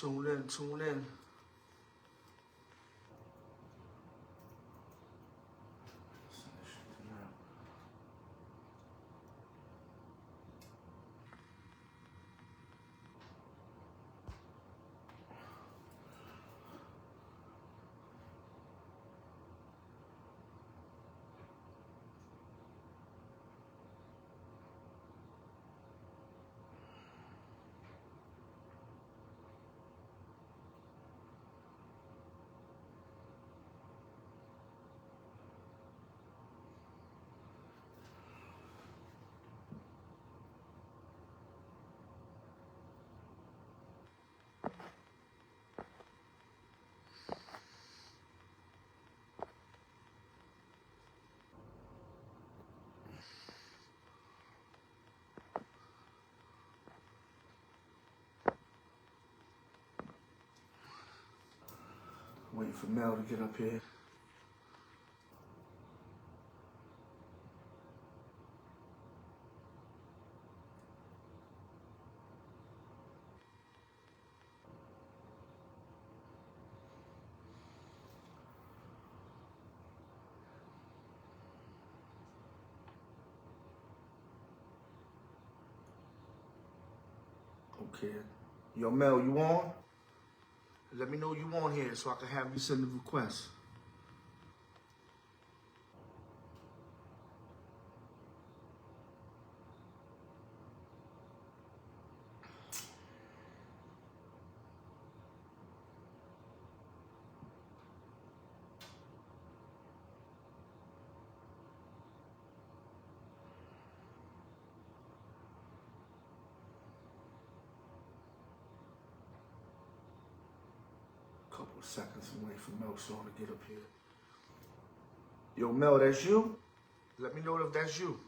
Tune in, tune in. Waiting for Mel to get up here. Okay. Yo, Mel, you on? Let me know you on here so I can have you send the request. Couple of seconds and wait for melson to get up here. Yo, Mel, that's you? Let me know if that's you.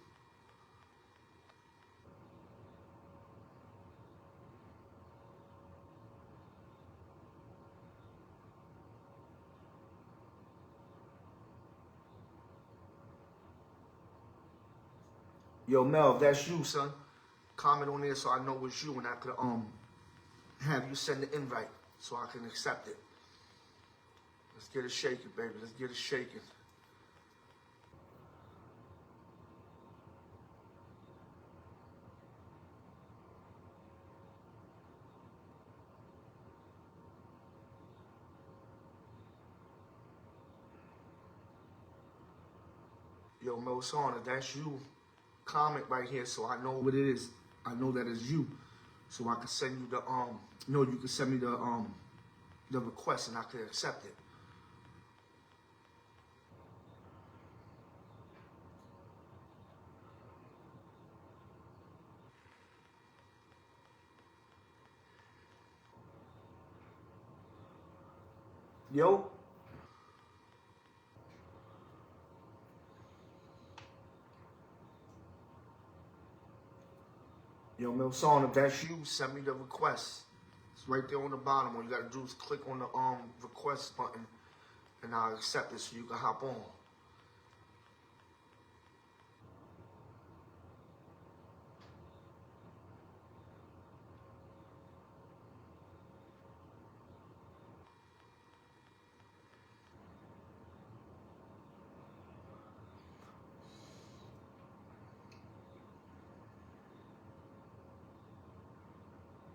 Yo, Mel, if that's you, son, comment on there so I know it's you and I could have you send the invite so I can accept it. Let's get it shaking, baby. Let's get it shaking. Yo, melson, if that's you, comment right here so I know what it is. I know that it's you. So I can send you the no, you can send me the request and I can accept it. Yo. Yo, melson, if that's you, send me the request. It's right there on the bottom. All you gotta do is click on the request button and I'll accept it so you can hop on.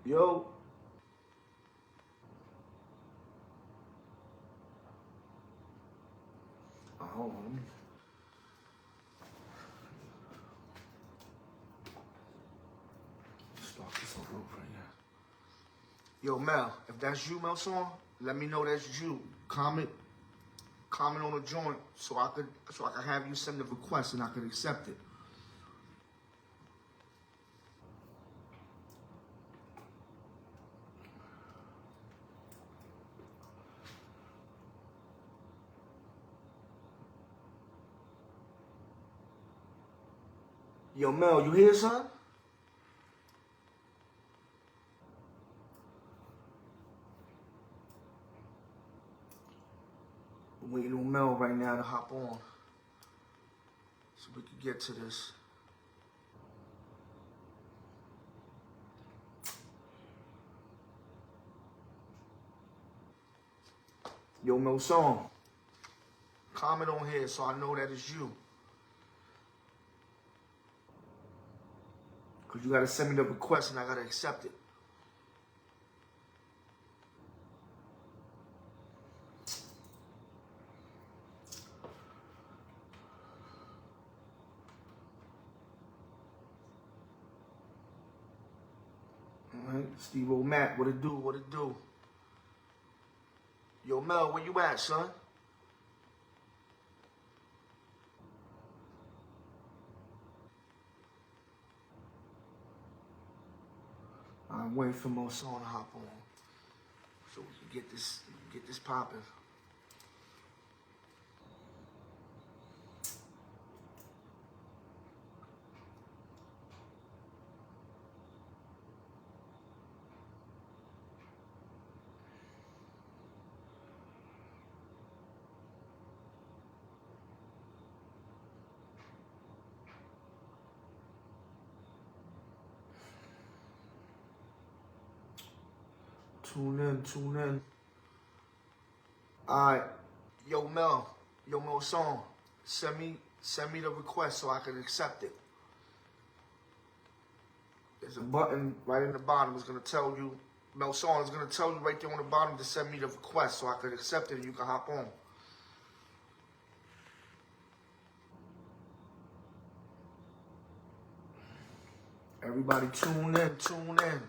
Yo. Hold on, let me start this all over again. Yo, Mel, if that's you, melson, let me know that's you. Comment on the joint so I can have you send the request and I can accept it. Yo, Mel, you here, son? I'm waiting on Mel right now to hop on so we can get to this. Yo, Melson, comment on here so I know that it's you. Because you got to send me the request and I got to accept it. All right, Steve O'Mac, what it do, what it do? Yo, Mel, where you at, son? I'm waiting for Melson to hop on so we can get this popping. Tune in. All right. Yo, Melson, send me the request so I can accept it. There's a button right in the bottom. It's gonna tell you, Melson is gonna tell you right there on the bottom to send me the request so I can accept it and you can hop on. Everybody tune in.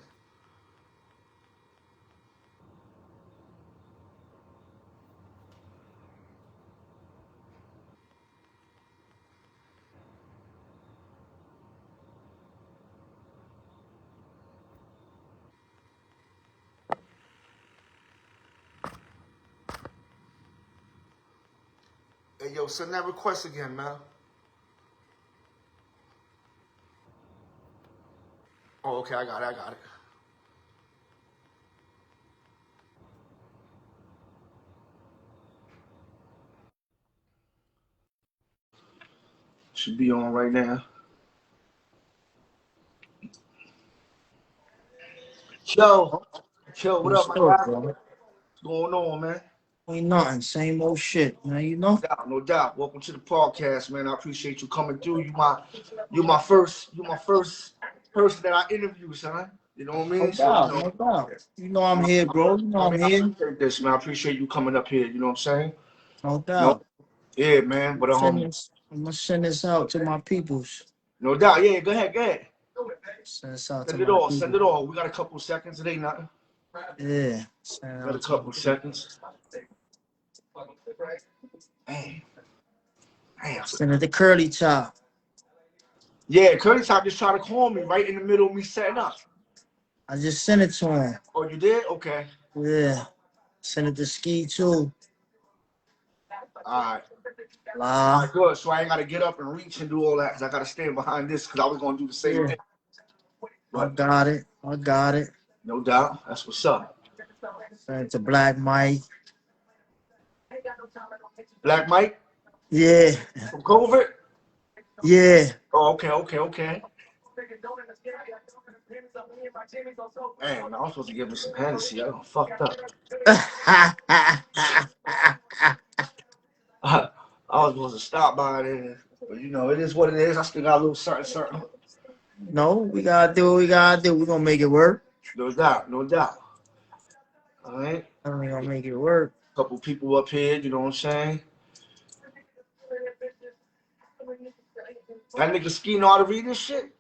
Hey, yo, send that request again, man. Oh, okay, I got it. Should be on right now. Yo, what up, What's my up, guy? bro? What's going on, man? Ain't nothing. Same old shit, man. You know? No doubt. Welcome to the podcast, man. I appreciate you coming through. You my first person that I interview, son. You know what I No mean? So, doubt, no doubt. You know I'm here, bro. You know I I'm mean, I here. appreciate this, man. I appreciate you coming up here. You know what I'm saying? No No, doubt. yeah, man. But I'm gonna send this out to my peoples. no doubt. Yeah, go ahead. Send this out to Send it my all. Send people. it all. We got a couple seconds. It ain't nothing. Yeah. Send it We got a out to my couple people. seconds. Damn. Send it to Curly Chop. Yeah, Curly Top just tried to call me right in the middle of me setting up. I just sent it to him. Oh, you did? Okay. Yeah. Send it to Ski too. All right. All La. right, good. So I ain't got to get up and reach and do all that because I got to stand behind this because I was going to do the same Yeah. thing. I But got it. I got it. no doubt, that's what's up. Send it to Black Mike. Black Mike Yeah. from Covert? Yeah. Oh, okay. Man, I was supposed to give me some Hennessy. I got fucked up. I was supposed to stop by there. But, you know, it is what it is. I still got a little certain. No, we gotta do what we gotta do. We're gonna make it work. No doubt. All right. We gonna make it work. Couple people up here, you know what I'm saying? That nigga Ski know how to read this shit?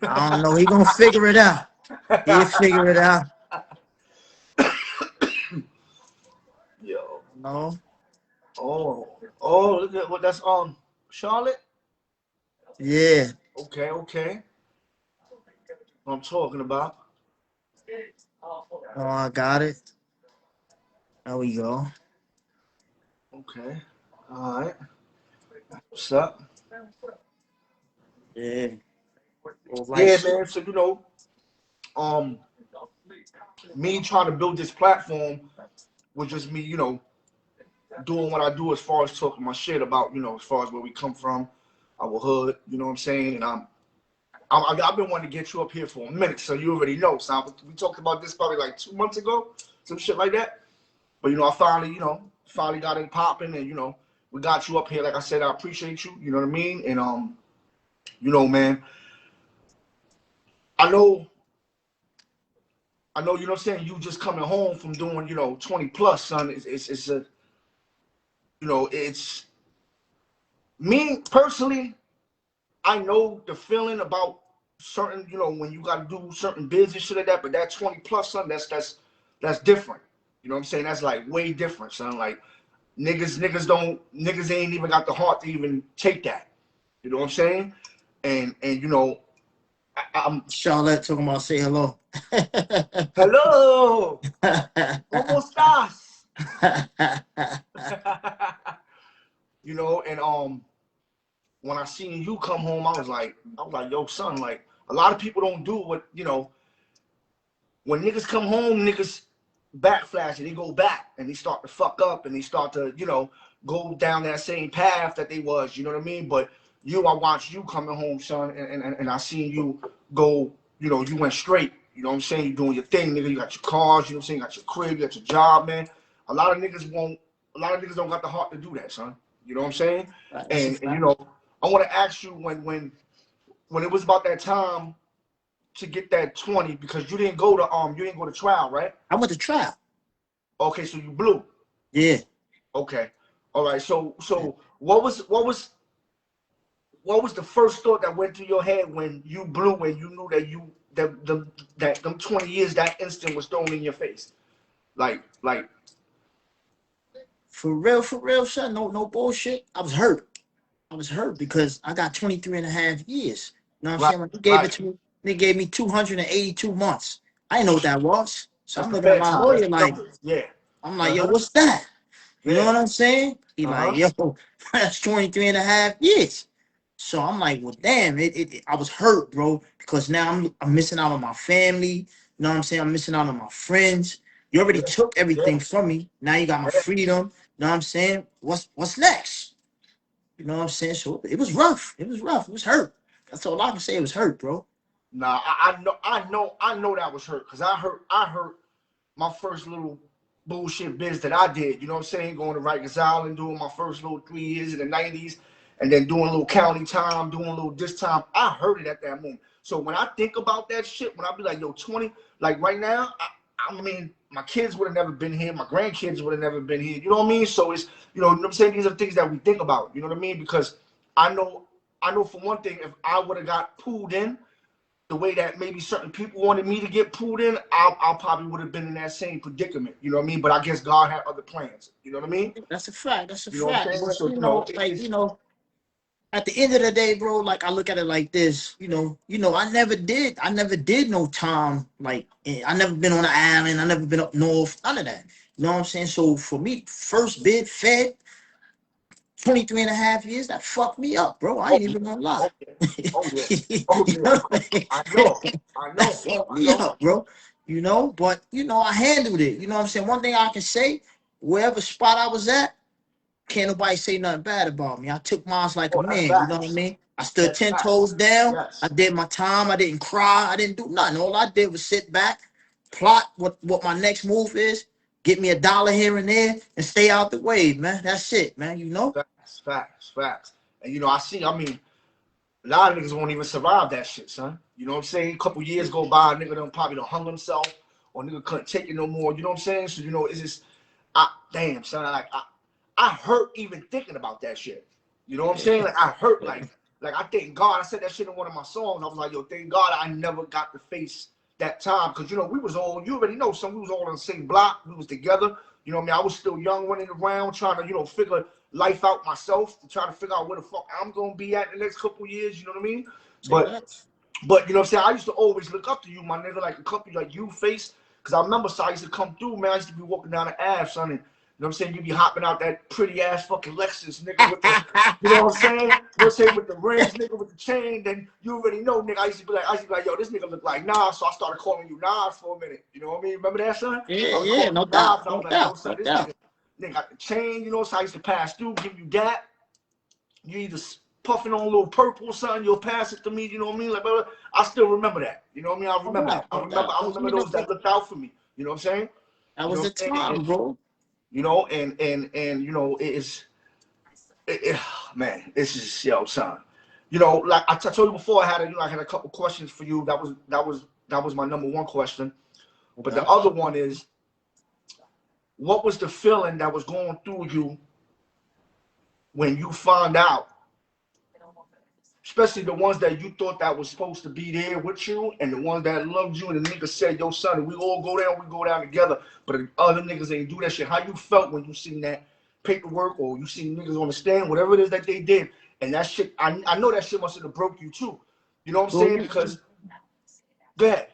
I don't know. He gonna figure it out. He'll figure it out. Yo. No. Look at what that's Charlotte? Yeah. Okay. What I'm talking about. Oh, I got it. There we go. Okay. All right. What's up? Yeah. Well, Yeah, like, man. So um, me trying to build this platform was just me, doing what I do as far as talking my shit about, as far as where we come from, our hood. You know what I'm saying? And I've been wanting to get you up here for a minute, so you already know. So we talked about this probably like 2 months ago, some shit like that. But I finally, finally got it popping, and you know, we got you up here. Like I said, I appreciate you. You know what I mean? And you know, man, I know, you know what I'm saying. You just coming home from doing, you know, 20 plus, son. It's a, you know, it's me personally. I know the feeling about certain, you know, when you got to do certain bids and shit like that. But that 20 plus, son, that's different. You know what I'm saying? That's like way different, son. Like niggas ain't even got the heart to even take that. You know what I'm saying? And you know, I'm Charlotte talking about say hello. hello, ¿cómo estás? You know, and when I seen you come home, I was like, yo, son, like a lot of people don't do what, you know, when niggas come home, niggas backflash and they go back and they start to fuck up and they start to, you know, go down that same path that they was, you know what I mean? But you, I watched you coming home, son, and I seen you go, you know, you went straight. You know what I'm saying? You doing your thing, nigga. You got your cars, you know what I'm saying? You got your crib, you got your job, man. A lot of niggas don't got the heart to do that, son. You know what I'm saying? That's a And you fact. know, I want to ask you when it was about that time to get that 20, because you didn't go to trial, right? I went to trial. Okay, so you blew. Yeah. Okay. All right. So what was the first thought that went through your head when you blew, when you knew that them 20 years, that instant was thrown in your face? Like For real, son. No bullshit. I was hurt. I was hurt because I got 23 and a half years. You know what I'm right, saying? When they gave it right. to me, they gave me 282 months. I didn't know what that was. So That's I'm the looking at fed my time. That's lawyer the like, numbers. Yeah. I'm like, yo, Uh-huh. what's that? You know Yeah. what I'm saying? He like, Uh-huh. yo, that's 23 and a half years. So I'm like, well, damn, I was hurt, bro, because now I'm missing out on my family. You know what I'm saying? I'm missing out on my friends. You already Yeah. took Yeah. everything from me. Now you got my Yeah. freedom. You know what I'm saying? What's next? You know what I'm saying? So it was rough. It was rough. It was hurt. That's all I can say. It was hurt, bro. Nah, I know that was hurt because I hurt my first little bullshit biz that I did. You know what I'm saying? Going to Rikers Island, doing my first little 3 years in the '90s, and then doing a little county time, doing a little this time. I heard it at that moment. So when I think about that shit, when I be like, yo, 20, like right now, I mean, my kids would have never been here. My grandkids would have never been here. You know what I mean? So it's, you know what I'm saying? These are things that we think about. You know what I mean? Because I know, for one thing, if I would have got pulled in the way that maybe certain people wanted me to get pulled in, I probably would have been in that same predicament. You know what I mean? But I guess God had other plans. You know what I mean? That's a fact. That's a You know what I'm fact. saying? But So you know, it's at the end of the day, bro, like I look at it like this, I never did no time. Like I never been on the island, I never been up north, none of that. You know what I'm saying? So for me, first bid fed 23 and a half years, that fucked me up, bro. I oh ain't yeah, even gonna lie. oh yeah, oh yeah, oh You yeah. know what I mean? I know, I That know, fucked I me know. up, bro. But I handled it. You know what I'm saying? One thing I can say, wherever spot I was at, can't nobody say nothing bad about me. I took mine like a Oh, that's man. You know what I facts. mean? I stood That's 10 facts. toes down. I Yes. did my time. I didn't cry. I didn't do nothing. All I did was sit back, plot what my next move is, get me a dollar here and there, and stay out the way, man. That's it, man. Facts, facts, facts. And you know, I mean, a lot of niggas won't even survive that shit, son. You know what I'm saying? A couple years go by, nigga done probably done hung himself, or nigga couldn't take it no more. You know what I'm saying? So you know, it's just, damn, son. Like I hurt even thinking about that shit. You know what I'm saying? Like I hurt, like I thank God. I said that shit in one of my songs. I was like, yo, thank God I never got to face that time, because you know we was all, you already know, son. We was all on the same block. We was together. You know what I mean? I was still young, running around trying to, figure life out myself, to try to figure out where the fuck I'm gonna be at the next couple years. You know what I mean? Say But that. but you know what I'm saying? I used to always look up to you, my nigga, like a couple like you face. Cause I remember, so I used to come through, man. I used to be walking down the Ave, son, and you know what I'm saying? You be hopping out that pretty ass fucking Lexus, nigga, with the, you know what I'm saying? You know what I'm saying? With the rims, nigga, with the chain. Then you already know, nigga. I used to be like, yo, this nigga look like Nas. So I started calling you Nas for a minute. You know what I mean? Remember that, son? Yeah, I was yeah, calling no you Nas, doubt, and I no was like, yo, doubt, son, no this doubt. nigga got the chain, you know. So I used to pass through, give you that. You either puffing on a little purple or something, you'll pass it to me, you know what I mean? Like, blah, blah. I still remember that. You know what I mean? I No remember that. doubt, I no remember doubt. I 'Cause, remember those that looked out for me. You know what I'm saying? that You know was the what I'm saying? time, bro. You know, and you know, man, it's just yo, son. You know, like I told you before, I had a couple questions for you. That was my number one question. But the Okay. other one is, what was the feeling that was going through you when you found out, especially the ones that you thought that was supposed to be there with you, and the ones that loved you, and the niggas said, "Yo, son, we all we go down together." But the other niggas ain't do that shit. How you felt when you seen that paperwork, or you seen niggas on the stand, whatever it is that they did, and that shit? I know that shit must have broke you too. You know what I'm Bro, saying? Because that,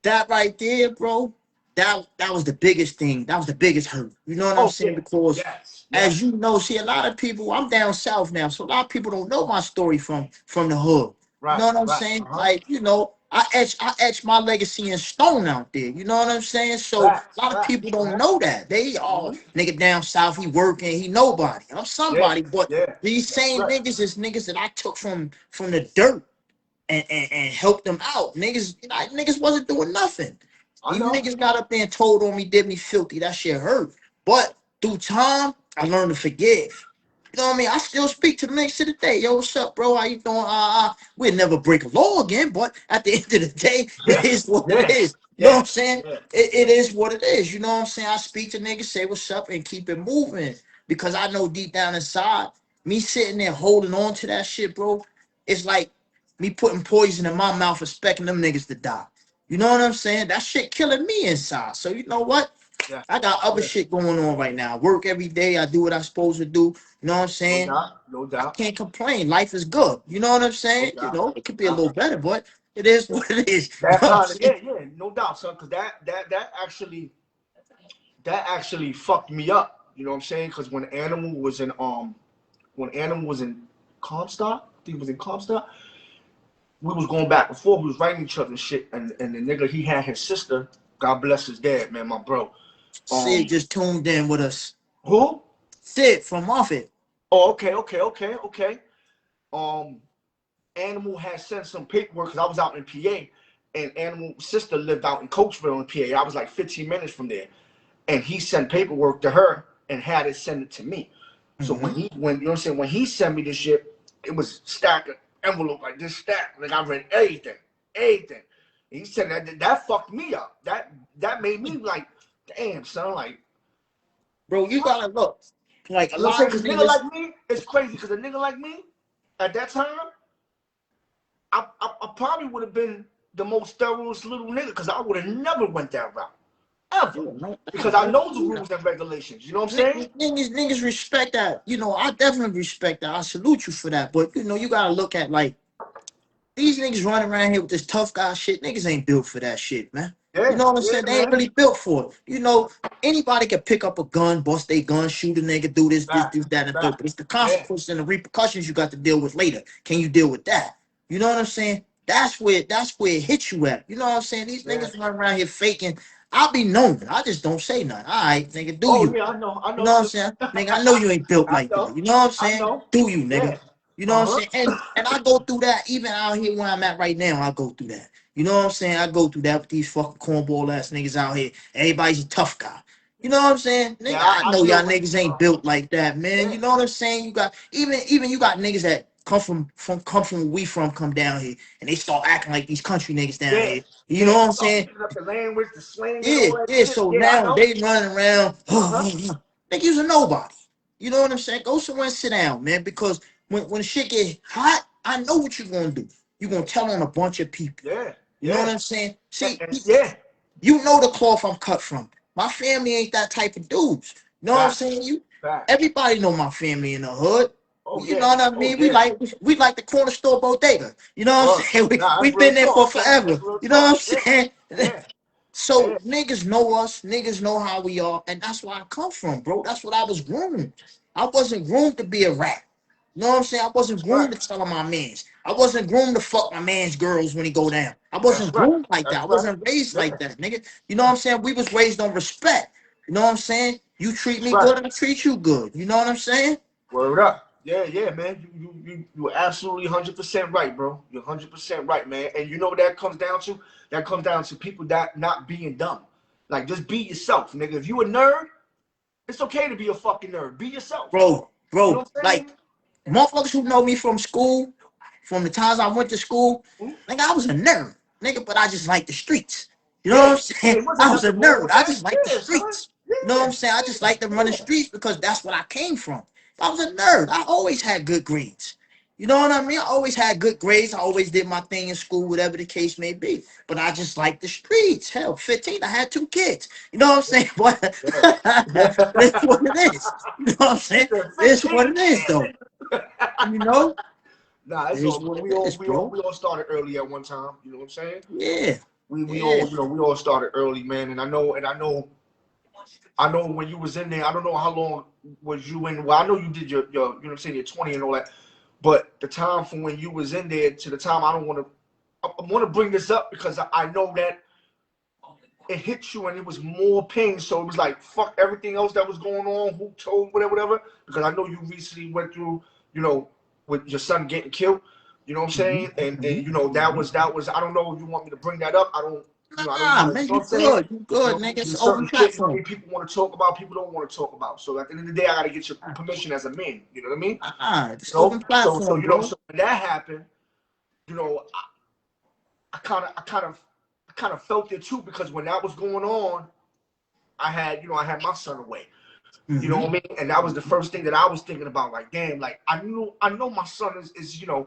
that right there, bro, that was the biggest thing. That was the biggest hurt. You know what I'm oh saying? yeah, Because yes, as yes, you know, see, a lot of people, I'm down south now, so a lot of people don't know my story from the hood. You right, know what I'm right, saying? Like, you know, I etch my legacy in stone out there. You know what I'm saying? So a facts, lot of facts, people don't know that. They all nigga down south, he working, he nobody. I'm yeah, somebody, but yeah, these that's same right. niggas is niggas that I took from the dirt and help them out. Niggas, you know, niggas wasn't doing nothing. I These know. niggas got up there and told on me, did me filthy. That shit hurt. But through time, I learned to forgive. You know what I mean? I still speak to the niggas to the day. Yo, what's up, bro? How you doing? We'll never break a law again, but at the end of the day, it Yeah, is what it yeah, is. You know what yeah, I'm saying? yeah. It is what it is. You know what I'm saying? I speak to niggas, say what's up, and keep it moving. Because I know deep down inside, me sitting there holding on to that shit, bro, it's like me putting poison in my mouth, expecting them niggas to die. You know what I'm saying? That shit killing me inside. So you know what? Yeah, I got other yeah, shit going on right now. I work every day. I do what I'm supposed to do. You know what I'm no saying? doubt, no I doubt, can't complain. Life is good. You know what I'm no saying? You doubt. know, it could be a Uh, little better, but it is what it is. You that know what I'm kind of saying? yeah, yeah, no doubt, son. Because that actually fucked me up. You know what I'm saying? Because when Animal was in Comstock, I think it was in Comstock. We was going back and forth. We was writing each other and shit. And the nigga, he had his sister. God bless his dad, man, my bro. Sid Um, just tuned in with us. who? Sid from Moffett. Oh, okay, okay, okay, okay. Um, Animal had sent some paperwork because I was out in PA, and Animal's sister lived out in Coachville in PA. I was like 15 minutes from there, and he sent paperwork to her and had it send it to me. So Mm-hmm. when you know what I'm saying, when he sent me this shit, it was stacked envelope like this stack. Like I read everything, everything. And he said that fucked me up. That made me like, damn son, like Bro, you what? gotta look. Like a You know what I'm lot saying? of Because nigga niggas. like me, it's crazy. Because a nigga like me, at that time, I probably would have been the most thorough little nigga because I would have never went that route ever Yeah, no because doubt, I bro. know the rules and regulations. You know what I'm saying? Niggas respect that. You know, I definitely respect that. I salute you for that. But you know, you gotta look at like these niggas running around here with this tough guy shit. Niggas ain't built for that shit, man. You Yeah, know what I'm yeah, saying? They ain't man. really built for it. You know, anybody can pick up a gun, bust a gun, shoot a nigga, do Facts, that, and third. But facts. it's the Yeah, consequences and the repercussions you got to deal with later. Can you deal with that? You know what I'm saying? That's where it hits you at. You know what I'm saying? These yeah. niggas run around here faking. I'll be known. I just don't say nothing. All right, nigga, do Oh you? yeah, I know, I You know know. what I'm saying? Nigga, I know you ain't built I like that. know, You know what I'm I saying? know. Do you, nigga? Yeah. You know what I'm Uh saying? huh. And I go through that even out here where I'm at right now. I go through that. You know what I'm saying? I go through that with these fucking cornball ass niggas out here. Everybody's a tough guy. You know what I'm saying? Nigga, Yeah, I I know feel y'all what. niggas ain't built like that, man. Yeah, You know what I'm saying? You got even you got niggas that come from where we from, come down here, and they start acting like these country niggas down yeah, here. You know yeah. what I'm Start saying? picking up the language, the slang, and Yeah, all that yeah. shit. So Yeah, I now know. they running around, Uh huh. nigga, you's a nobody. You know what I'm saying? Go somewhere and sit down, man. Because when shit get hot, I know what you're gonna do. You're gonna tell on a bunch of people. Yeah, You know what yeah, I'm saying? See, yeah. you know the cloth I'm cut from. My family ain't that type of dudes. You know what I'm Facts, saying? You facts. everybody know my family in the hood. Oh You know yeah, what I oh mean? We yeah. like the corner store bodega. You know what I'm saying? Nah, that's We've real been there for talk, son. That's forever. real You know what I'm talk. Yeah, saying? yeah, So yeah. niggas know us, niggas know how we are, and that's where I come from, bro. That's what I was groomed. I wasn't groomed to be a rat. You know what I'm saying? I wasn't That's right. groomed to tell my mans. I wasn't groomed to fuck my man's girls when he go down. I That's wasn't right. groomed like that. That's I right. wasn't raised Yeah, like that, nigga. You know what I'm saying? We was raised on respect. You know what I'm saying? You treat me right. good, I treat you good. You know what I'm saying? Word up. Yeah, yeah, man. You're absolutely 100% right, bro. You're 100% right, man. And you know what that comes down to? That comes down to people that not being dumb. Like just be yourself, nigga. If you a nerd, It's okay to be a fucking nerd. Be yourself. Bro, You know bro, what I'm saying? like motherfuckers who know me from school, from the times I went to school, Mhm. nigga, I was a nerd, nigga, but I just like the streets. You know what Yeah. I'm saying? It wasn't I was a nothing wrong nerd. with I that. just like the Yeah, son. streets. You know what I'm Yeah. saying? I just like to run the Yeah. streets because that's what I came from. I was a nerd. I always had good grades. You know what I mean? I always had good grades. I always did my thing in school, whatever the case may be. But I just like the streets. Hell, 15, I had 2 kids. You know what I'm saying? But Yeah. it's what it is. You know what I'm saying? He said It's 15 what it is, though. kids. You know? Nah, it's It's all good. what it is, bro. We all started early at one time. You know what I'm saying? Yeah. We Yeah. all we all started early, man. And I know when you was in there. I don't know how long was you in. Well, I know you did your you know what I'm saying, your 20 and all that. But the time from when you was in there to the time, I don't want to. I want to bring this up because I know that it hit you and it was more pain. So it was like fuck everything else that was going on. Who told whatever. Because I know you recently went through, you know, with your son getting killed. You know what I'm Mhm, saying? And mhm, you know mhm. that was. I don't know if you want me to bring that up. I don't. You know I don't Nah, want to. man, You know you what I'm saying? good. You You good, know, nigga. It's there's an open certain shit. You know what I platform. mean? People want to talk about. People don't want to talk about. So at the end of the day, I got to get your permission as a man. You know what I mean? Nah, it's You open know. So platform, you know. bro. So when that happened, you know, I kind of felt it too because when that was going on, I had my son away. You know Mm-hmm. what I mean? And that was the first thing that I was thinking about. Like, damn, like I know my son is you know,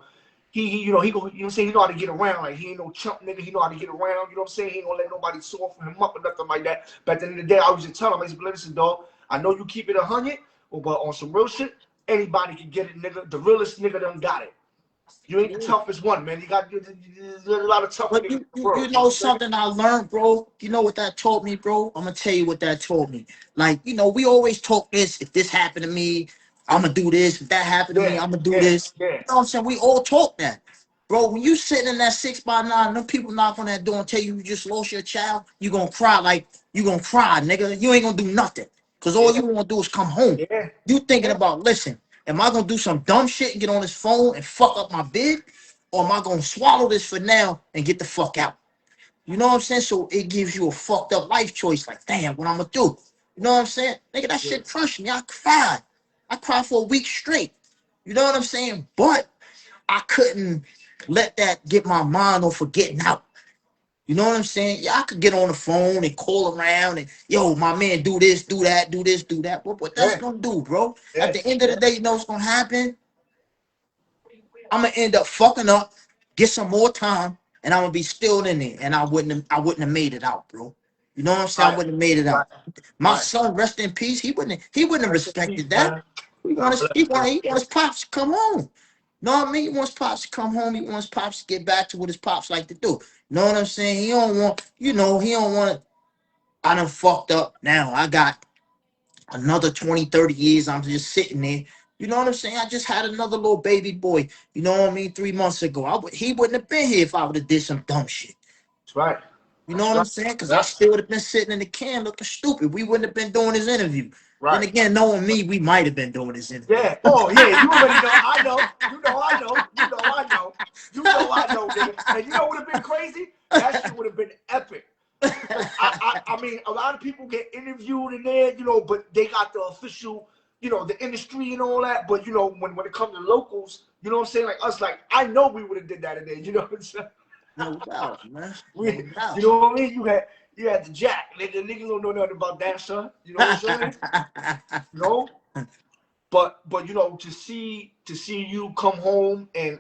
he you know, he go, you know what I'm saying, he know how to get around. Like he ain't no chump nigga, he know how to get around, you know what I'm saying? He ain't gonna let nobody soften him up or nothing like that. But at the end of the day, I was just telling him, I said, listen, dog, I know you keep it 100, but on some real shit, anybody can get it, nigga. The realest nigga done got it. You ain't the Yeah. toughest one, man. There's a lot of tough But niggas in the you world. You know know what I'm saying? something I learned, bro? You know what that taught me, bro? I'm gonna tell you what that taught me. Like, you know, we always talk this, if this happened to me, I'm gonna do this. If that happened to me, Yeah, I'm gonna do yeah, this. yeah. You know what I'm saying? We all talk that. Bro, when you sitting in that 6x9, them people knock on that door and tell you you just lost your child, you gonna cry like you gonna cry, nigga. You ain't gonna do nothing. Cause all Yeah, you wanna do is come home. yeah, You thinking yeah, about, listen, am I gonna do some dumb shit and get on this phone and fuck up my bid? Or am I gonna swallow this for now and get the fuck out? You know what I'm saying? So it gives you a fucked up life choice. Like, damn, what I'm gonna do? You know what I'm saying? Nigga, that yeah, shit crushed me. I cried. I cried for a week straight. You know what I'm saying? But I couldn't let that get my mind off of getting out. You know what I'm saying? Yeah, I could get on the phone and call around and yo, my man, do this, do that, do this, do that. What that's yeah, gonna do, bro? At yeah, the end of the yeah. day, you know what's gonna happen? I'm gonna end up fucking up, get some more time, and I'm gonna be still in there, and I wouldn't have made it out, bro. You know what I'm saying? I Right, wouldn't have made it right, out. My right. son, rest in peace. He wouldn't have Rest in peace, respected that. man. He God wants bless he you, want he wants pops to come home. Know what I mean? He wants pops to come home. He wants pops to get back to what his pops like to do. Know what I'm saying? He don't want, you know, he don't want. I done fucked up. Now I got another 20, 30 years. I'm just sitting there. You know what I'm saying? I just had another little baby boy. You know what I mean? 3 months ago, he wouldn't have been here if I would have did some dumb shit. That's right. You know That's what I'm right. saying? Because I Yeah. still would have been sitting in the can looking stupid. We wouldn't have been doing this interview. Then Right. again, knowing me, we might have been doing this interview. Yeah. Oh, yeah. You already know. I know. You know. I know. You know. I know. You know. I know, nigga. And you know what would have been crazy? That shit would have been epic. Because I mean, a lot of people get interviewed in there, you know, but they got the official, you know, the industry and all that. But you know, when it comes to locals, you know what I'm saying? Like us, like I know we would have did that in there. You know what I'm saying? No doubt, man. No We, you doubt. know what I mean? You had the Jack, nigga. Niggas don't know nothing about that, son. You know what I'm saying? You know, but you know, to see you come home and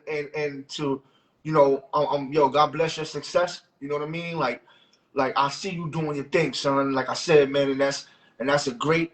to, you know, yo, God bless your success. You know what I mean? Like I see you doing your thing, son. Like I said, man, and that's a great.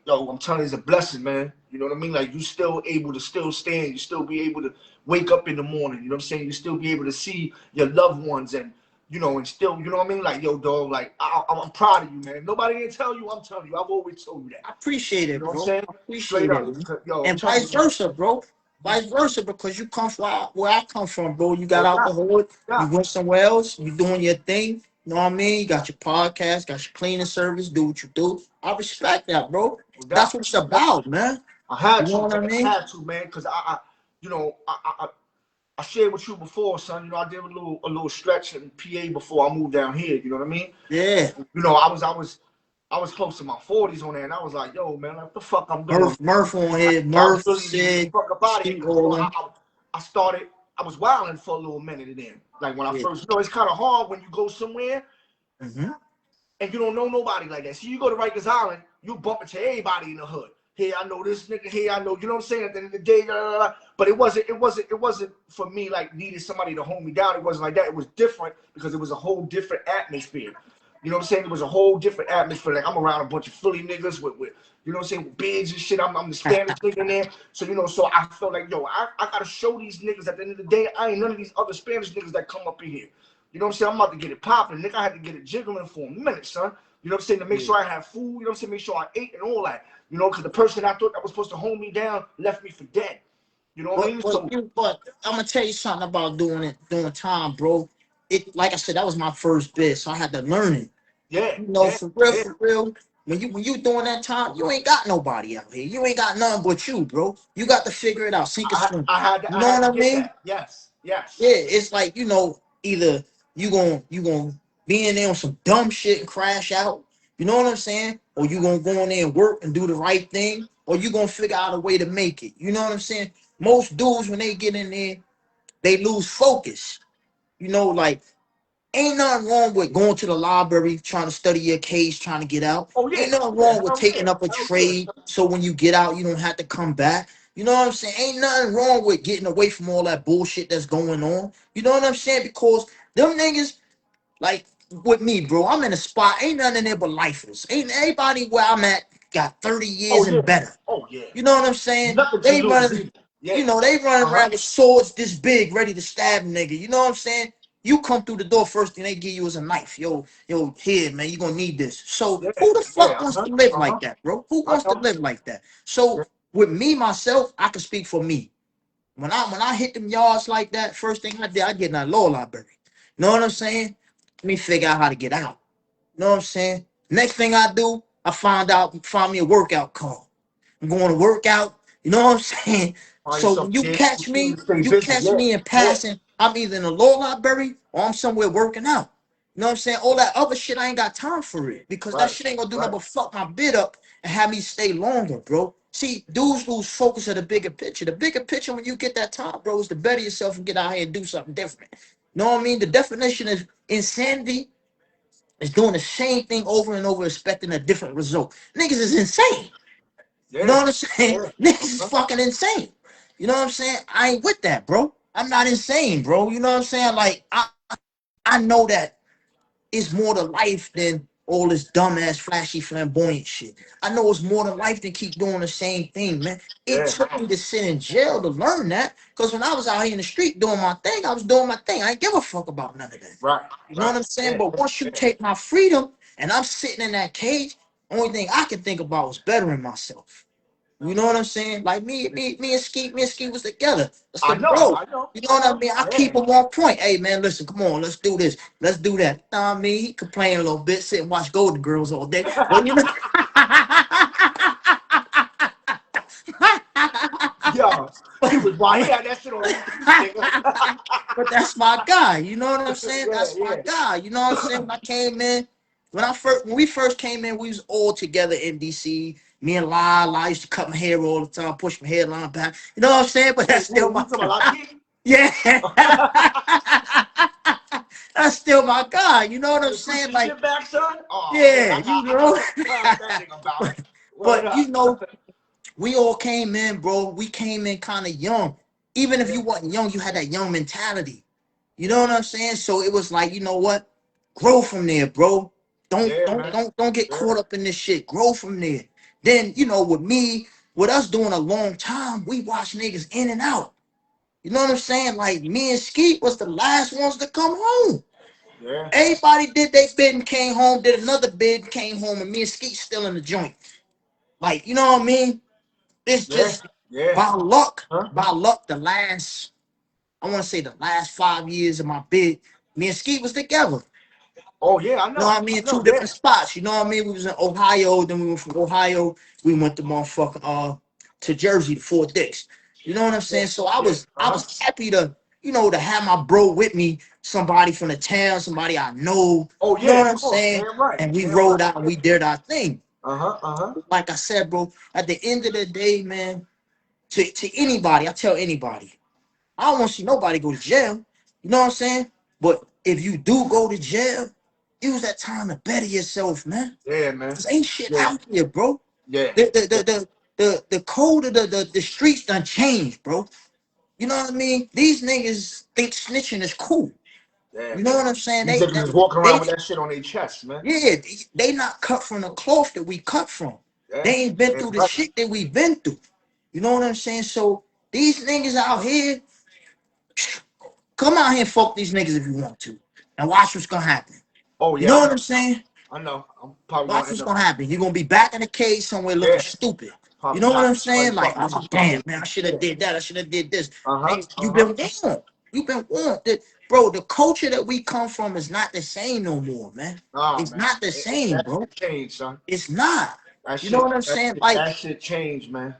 Yo, I'm telling you, it's a blessing, man. You know what I mean? Like you still able to still stand. You still be able to wake up in the morning. You know what I'm saying? You still be able to see your loved ones and you know, and still, you know what I mean? Like, yo, dog, like, I'm proud of you, man. Nobody didn't tell you, I'm telling you. I've always told you that. I appreciate You know it, what I'm bro. saying? I Straight appreciate it, up. man. Yo, I'm And telling vice you, man. versa, bro. Vice versa, because you come from where I come from, bro. You got No out the doubt. hood, Yeah, you went somewhere else, you doing your thing. You know what I mean? You got your podcast, got your cleaning service, do what you do. I respect that, bro. no That's doubt. what it's No doubt. about, man. I had You know to, what I man. I mean? had to, man, because you know, I shared with you before, son. You know, I did a little stretch in PA before I moved down here. You know what I mean? Yeah. You know, I was I was close to my 40s on there, and I was like, yo, man, what the fuck I'm doing? Murph on here. I was Murph really the said, fuck up out of here. "Keep Cause, you know, rolling." I started, I was wilding for a little minute and then. Like when I Yeah. first, it's kind of hard when you go somewhere Mm-hmm. and you don't know nobody like that. See, you go to Rikers Island, you bump into everybody in the hood. Hey, I know this nigga. Hey, I know. You know what I'm saying? At the end of the day, but it wasn't for me like needed somebody to hold me down. It wasn't like that. It was different because it was a whole different atmosphere. You know what I'm saying? It was a whole different atmosphere. Like I'm around a bunch of Philly niggas with you know what I'm saying, with beards and shit. I'm the Spanish nigga in there. So so I felt like, yo, I gotta show these niggas at the end of the day, I ain't none of these other Spanish niggas that come up in here. You know what I'm saying? I'm about to get it popping. Nigga, I had to get it jiggling for a minute, son. You know what I'm saying? To make sure I had food, you know what I'm saying? Make sure I ate and all that. You know, because the person I thought that was supposed to hold me down left me for dead. You know what I mean? But I'm gonna tell you something about doing time, bro. It, like I said, that was my first bit, so I had to learn it. Yeah, You know, yeah, for real, yeah. for real. When you doing that time, you ain't got nobody out here. You ain't got nothing but you, bro. You got to figure it out, sink or swim. You I know had what to I get mean? that. Yes, yes. Yeah, it's like, either you gonna be in there on some dumb shit and crash out. You know what I'm saying? Or you gonna go in there and work and do the right thing, or you gonna figure out a way to make it. You know what I'm saying? Most dudes when they get in there, they lose focus. Like ain't nothing wrong with going to the library, trying to study your case, trying to get out. Oh yeah, Ain't nothing yeah, wrong with hell taking yeah, up a hell yeah. trade so when you get out, you don't have to come back. You know what I'm saying? Ain't nothing wrong with getting away from all that bullshit that's going on. You know what I'm saying? Because them niggas, like with me, bro, I'm in a spot, ain't nothing in there but lifers. Ain't anybody where I'm at got 30 Oh years yeah, and better. oh yeah. You know what I'm saying? Nothing to They lose running, either. Yeah. they running Uh-huh. around with swords this big, ready to stab nigga. You know what I'm saying? You come through the door first thing they give you is a knife. Yo, here, man, you gonna need this. So Yeah, who the yeah, fuck wants to live like that, bro? Who I wants to know. live like that? Yeah. So with me, myself, I can speak for me. When I hit them yards like that, first thing I did, I get in that law library. You know what I'm saying? Let me figure out how to get out. You know what I'm saying? Next thing I do, I find me a workout call. I'm going to work out. You know what I'm saying? Find So yourself when again. Stay you busy. catch Yeah, me in yeah. passing, I'm either in the law library or I'm somewhere working out. You know what I'm saying? All that other shit, I ain't got time for it because that Right, shit ain't gonna do nothing right. but fuck my bid up and have me stay longer, bro. See, dudes lose focus of the bigger picture. The bigger picture, when you get that time, bro, is to better yourself and get out here and do something different. You know what I mean? The definition is insanity is doing the same thing over and over, expecting a different result. Niggas is insane. You know Yeah, what I'm saying? yeah. Niggas is Uh-huh. fucking insane. You know what I'm saying? I ain't with that, bro. I'm not insane, bro. You know what I'm saying? Like I know that it's more to life than all this dumbass, flashy, flamboyant shit. I know it's more to life than keep doing the same thing, man. It Yeah. took me to sit in jail to learn that. Because when I was out here in the street doing my thing, I was doing my thing. I ain't give a fuck about none of that. Right, You know what right. I'm saying? Yeah, But once you yeah. take my freedom and I'm sitting in that cage, only thing I can think about was bettering myself. You know what I'm saying? Like me and Skeet was together. That's the I know, bro. I know, You know I what I know. mean? I keep Yeah. him on point. Hey man, listen, come on, let's do this. Let's do that. You know what I mean? He complain a little bit, sit and watch Golden Girls all day. But you know, Yo, he was wild. He had that shit on repeat, nigga. but that's my guy. You know what I'm saying? Yeah, That's my yeah. guy. You know what I'm saying? When we first came in, we was all together in DC. Me and Lyle used to cut my hair all the time, push my hairline back. You know what I'm saying? But that's still Who my talking about guy. Lockheed? Yeah. That's still my guy. You know what I'm You push saying? your Like, shit back, son? Oh man, yeah, you I got know. something to tell that nigga about. Word But up. we all came in, bro. We came in kind of young. Even if Yeah, you wasn't young, you had that young mentality. You know what I'm saying? So it was like, you know what? Grow from there, bro. Don't yeah, don't man. don't don't get Yeah. caught up in this shit. Grow from there. Then, with us doing a long time, we watch niggas in and out. You know what I'm saying? Like me and Skeet was the last ones to come home. Yeah. Everybody did their bid and came home, did another bid, came home, and me and Skeet still in the joint. Like, you know what I mean? It's Yeah. just Yeah. by luck, Huh? I want to say the last 5 years of my bid, me and Skeet was together. Oh yeah, I You know know. what I mean? I know. Two Yeah. different spots. You know what I mean? We was in Ohio, then we went from Ohio, we went to motherfucking to Jersey to Fort Dix. You know what I'm Yeah. saying? So I Yeah. was happy to have my bro with me somebody from the town, somebody I know. Oh You know yeah, what of I'm course. saying? Damn right. And we Damn rolled right. out and we did our thing. Uh-huh. Like I said, bro, at the end of the day, man, to anybody, I tell anybody, I don't want to see nobody go to jail. You know what I'm saying? But if you do go to jail, use that time to better yourself, man. Yeah, man. Cause ain't shit Yeah. out here, bro. Yeah. The code of the streets done changed, bro. You know what I mean? These niggas think snitching is cool. Yeah, You know man. what I'm saying? These niggas is walking They around with that shit on their chest, man. yeah, they not cut from the cloth that we cut from. Yeah. They ain't been Damn through the right. shit that we been through. You know what I'm saying? So these niggas out here, come out here and fuck these niggas if you want to. And watch what's gonna happen. Oh You yeah, know I what know. I'm saying? I know. I'm probably Watch gonna what's end up. gonna happen. You're gonna be back in the cage somewhere looking Yeah. stupid. You Probably know what not. I'm Probably saying? Like, fucking oh two damn, fucking. man, I should have Yeah. did that. I should have did this. Uh-huh. Hey, you've Uh-huh. been warned. You've been warned. Bro, the culture that we come from is not the same no more, man. Nah, It's man. not the same, That bro. shit changed, son. It's not. That You know shit what I'm that saying? shit Like that shit changed, man.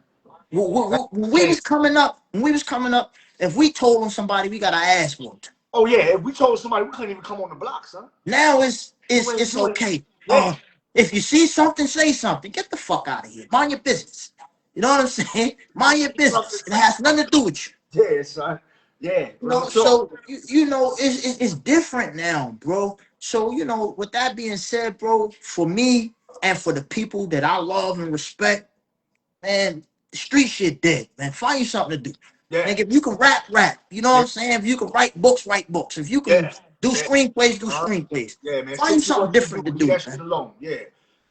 That when we was changed. coming up, if we told on somebody, we got our ass whooped. Oh yeah, if we told somebody we couldn't even come on the block, son. Now it's You it's ain't it's you ain't okay. yeah. If you see something, say something. Get the fuck out of here. Mind your business. You know what I'm saying? Mind your business. It has nothing to do with you. Yeah, son. Yeah, You real know, talk. so you know it's different now, bro. So you know, with that being said, bro, for me and for the people that I love and respect, man, the street shit dead, man. Find you something to do. Yeah. Like if you can rap, rap. You know what Yeah. I'm saying? If you can write books, write books. If you can Yeah. do Yeah. screenplays, do Uh-huh. screenplays. Yeah, man. Find you Stick to something what you different do. to Leave do, that shit man. alone. Yeah.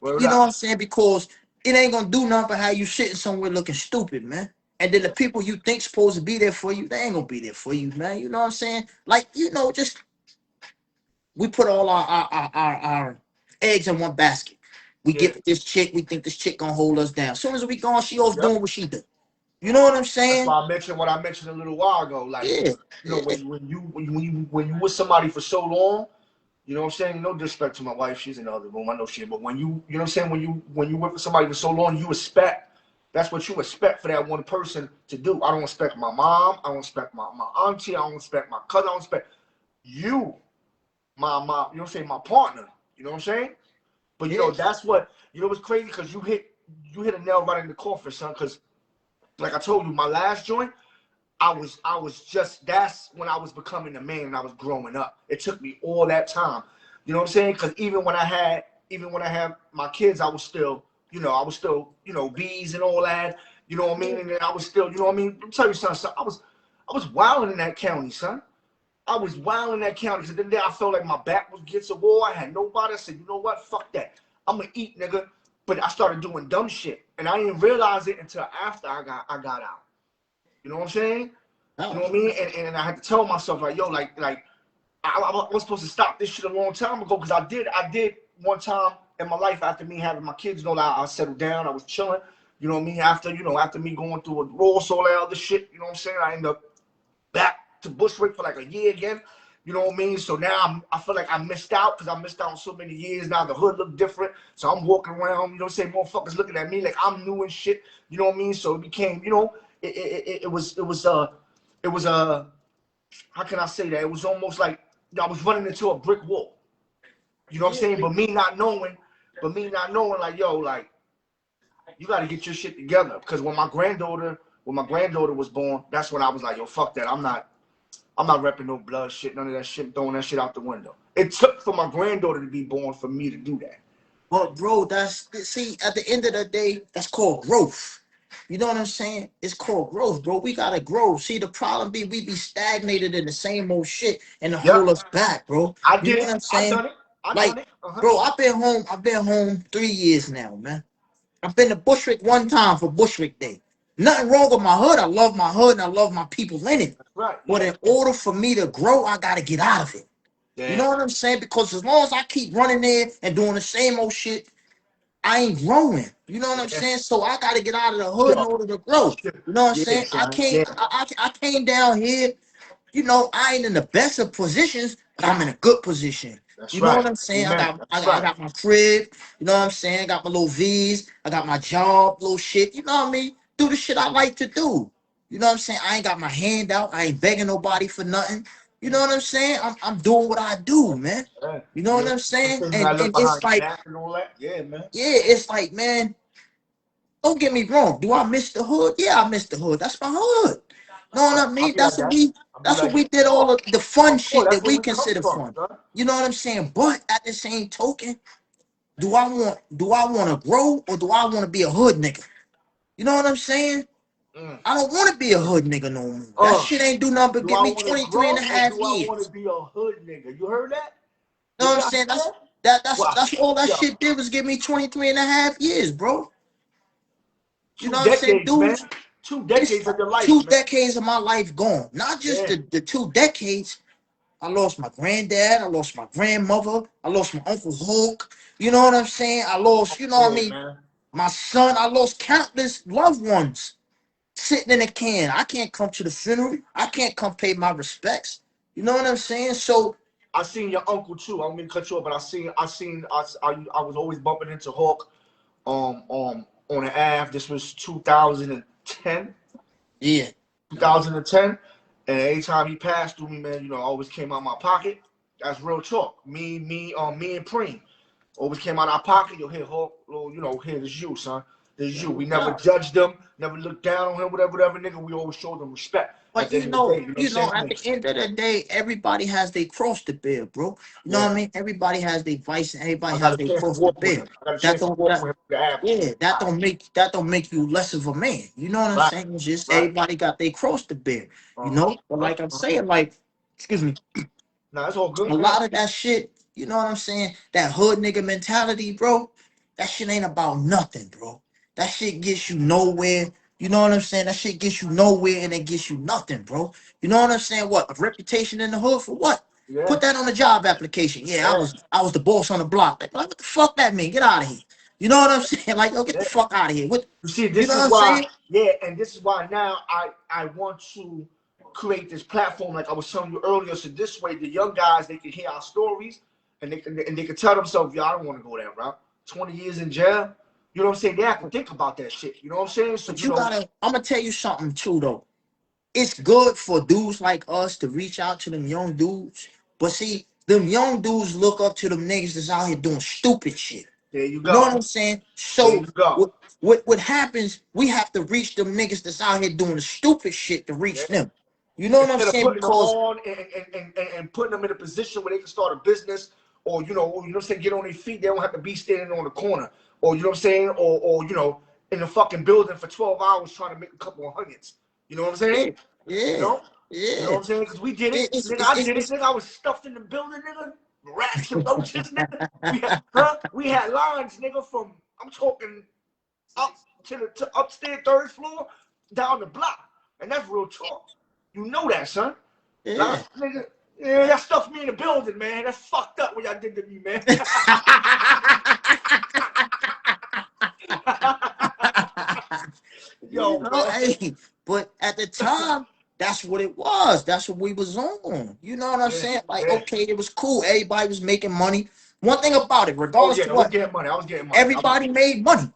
Word You know what up. I'm saying? Because it ain't gonna do nothing but how you sitting somewhere looking stupid, man. And then the people you think supposed to be there for you, they ain't gonna be there for you, man. You know what I'm saying? Like, you know, just we put all our eggs in one basket. We Yeah. get with this chick, we think this chick gonna hold us down. As soon as we gone, she off Yep. doing what she do. You know what I'm That's saying? why I mentioned what I mentioned a little while ago. Like, Yeah, you know, yeah. when you with somebody for so long, you know what I'm saying? No disrespect to my wife, she's in the other room. I know she, but when you know what I'm saying, when you work with somebody for so long, you expect that's what you expect for that one person to do. I don't expect my mom, I don't expect my auntie, I don't expect my cousin, I don't expect you, my you know what I'm saying, my partner. You know what I'm saying? But you Yeah. know, that's what you know what's crazy because you hit a nail right in the coffin, son. Because like I told you, my last joint. I was just that's when I was becoming a man and I was growing up. It took me all that time. You know what I'm saying? Because even when I had my kids, I was still bees and all that. You know what I mean? And then I was still, you know what I mean? Let me tell you something, son. I was wilding in that county, son. I was wilding in that county because then I felt like my back was against the wall. I had nobody. I said, you know what? Fuck that. I'm gonna eat, nigga. But I started doing dumb shit. And I didn't realize it until after I got out. You know what I'm saying? You know Oh, what I mean? And I had to tell myself like, yo, like I was supposed to stop this shit a long time ago because I did one time in my life after me having my kids. You know, I settled down. I was chilling. You know what I mean? After me going through a divorce, all that other shit. You know what I'm saying? I ended up back to Bushwick for like a year again. You know what I mean? So now I feel like I missed out because I missed out on so many years. Now the hood look different. So I'm walking around, you know what I'm saying? Motherfuckers looking at me like I'm new and shit. You know what I mean? So it became, it was how can I say that? It was almost like I was running into a brick wall. You know what I'm yeah. saying? But me not knowing like, yo, like you got to get your shit together. Because when my granddaughter was born, that's when I was like, yo, fuck that. I'm not repping no blood shit, none of that shit, throwing that shit out the window. It took for my granddaughter to be born for me to do that. But bro, see, at the end of the day, that's called growth. You know what I'm saying? It's called growth, bro. We gotta grow. See, the problem be we be stagnated in the same old shit and to hold Yep, us back, bro. I You know did what it. I'm I saying? done it. I done Like, it. Uh-huh. bro, I've been home 3 years now, man. I've been to Bushwick one time for Bushwick Day. Nothing wrong with my hood. I love my hood and I love my people in it. That's right. But Yeah. in order for me to grow, I gotta get out of it. You Yeah. know what I'm saying? Because as long as I keep running there and doing the same old shit, I ain't growing. You know what I'm Yeah. saying? So I got to get out of the hood in Sure. order to grow. Sure. You know what I'm Yeah, saying? I son. can't. Yeah. I came down here. You know, I ain't in the best of positions, but I'm in a good position. That's You know what right. I'm saying? I Amen. got I That's got, I right. got my crib. You know what I'm saying? I got my little V's. I got my job, little shit. You know what I mean? Do the shit I like to do. You know what I'm saying? I ain't got my hand out. I ain't begging nobody for nothing. You know what I'm saying? I'm doing what I do, man. Yeah. You know what I'm saying? You gotta look And it's behind your like, back and all that. Yeah, man. yeah, it's like, man, don't get me wrong. Do I miss the hood? Yeah, I miss the hood. That's my hood. Know what I I'll mean? be like that. I'll be That's what like we that. did all of the fun Of course, shit that's that where we we come consider from, fun. son. You know what I'm saying? But at the same token, do I want to grow or do I want to be a hood nigga? You know what I'm saying? Mm. I don't want to be a hood nigga no more. That shit ain't do nothing but Do give I me want to 23 and grow a or half do I want years. to be a hood nigga? You heard that? You know Did what I'm y'all saying? hear that? That's Watch all it. that Yo, shit did was give me 23 and a half years, bro. You know 2 what I'm saying? decades, man. Dudes, 2 it's decades of your life, two man. decades of my life gone. Not just Yeah. the 2 decades. I lost my granddad. I lost my grandmother. I lost my Uncle Hulk. You know what I'm saying? I lost, you know what I Yeah, mean? man. My son. I lost countless loved ones sitting in a can. I can't come to the funeral. I can't come pay my respects. You know what I'm saying? So, I seen your uncle too. I don't mean to cut you off, but I was always bumping into Hawk on the Ave. This was 2010. yeah. 2010, and every time he passed through me, man, always came out my pocket. That's real talk. Me and Preem always came out our pocket. You'll hear Hawk, here, this you, son. This you. We never judged them, never looked down on him, whatever, nigga. We always showed them respect at But the end of the day. You know what I'm saying? at the end of the day, everybody has their cross to bear, bro. You know Yeah. what I mean? Everybody has their vice and everybody I got has a their chance to cross to walk with bear. him. I got a That chance to don't walk that with him with the Ave. Yeah, that don't make you less of a man. You know what I'm Right, saying? It's just right. everybody got their cross to bear. You Uh-huh. know? But like I'm saying, like, excuse me, Nah, it's all a good, man. lot of that shit, you know what I'm saying? That hood nigga mentality, bro. That shit ain't about nothing, bro. That shit gets you nowhere. You know what I'm saying? That shit gets you nowhere and it gets you nothing, bro. You know what I'm saying? What? A reputation in the hood for what? Yeah, Put that on a job application. Yeah, I yeah, was I was the boss on the block. Like, what the fuck that mean? Get out of here. You know what I'm saying? Like, yo, get the yeah. fuck out of here. What You see, you this know what is I'm why, saying? yeah, and this is why now I want to create this platform like I was telling you earlier. So this way, the young guys they can hear our stories and they can tell themselves, "Yo, I don't want to go that route. 20 years in jail." You know what I'm saying? They have to think about that shit. You know what I'm saying? So But I'm gonna tell you something too though. It's good for dudes like us to reach out to them young dudes. But see, them young dudes look up to them niggas that's out here doing stupid shit. there you You know go. what I'm saying? There So you go. what happens, we have to reach them niggas that's out here doing the stupid shit to Yeah. reach them. You know what I'm Instead of saying? putting them Because on and putting them in a position where they can start a business or what I'm saying, get on their feet, they don't have to be standing on the corner. Or you know what I'm saying? Or in the fucking building for 12 hours trying to make a couple of hundreds. You know what I'm yeah, saying? You yeah, know? You know yeah. what I'm saying? Because we did it. Nigga, It's I did it. Nigga, I was stuffed in the building, nigga. Rats and roaches, nigga. We had lines, nigga, from I'm talking up to upstairs third floor down the block. And that's real talk. You know that, son. yeah. Like, nigga, yeah, that stuffed me in the building, man. That's fucked up what y'all did to me, man. You Yo, know, man. hey, but at the time, that's what it was. That's what we was on. You know what I'm Yeah, saying? Like, yeah. okay, it was cool. Everybody was making money. One thing about it, Oh regardless yeah, to I was what, getting money. I was getting money. everybody made money.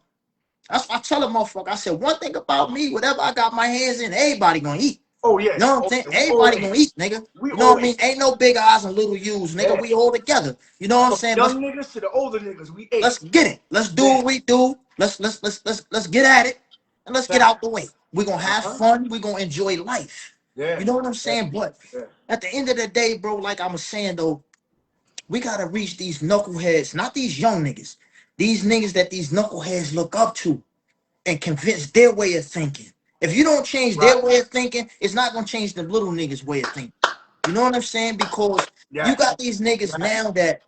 That's what I tell a motherfucker. I said, one thing about me, whatever I got my hands in, everybody gonna eat. Oh yeah. You know what I'm Oh, saying? yeah. We all Everybody ate. gonna eat, nigga. We You know what all I mean? ate. Ain't no big eyes and little U's, nigga. Yeah. We all together. You know what I'm From saying? young niggas to the older niggas, we ate. Let's get it. Let's do Yeah. what we do. Let's get at it and let's get out Fact. the way. We're gonna have Uh-huh. fun. We're gonna enjoy life. Yeah. You know what I'm Yeah. saying? But Yeah. at the end of the day, bro, like I was saying though, we gotta reach these knuckleheads, not these young niggas. These niggas that these knuckleheads look up to and convince their way of thinking. If you don't change Right. their way of thinking, it's not gonna change the little niggas' way of thinking. You know what I'm saying? Because you Yes. got these niggas Yes. now that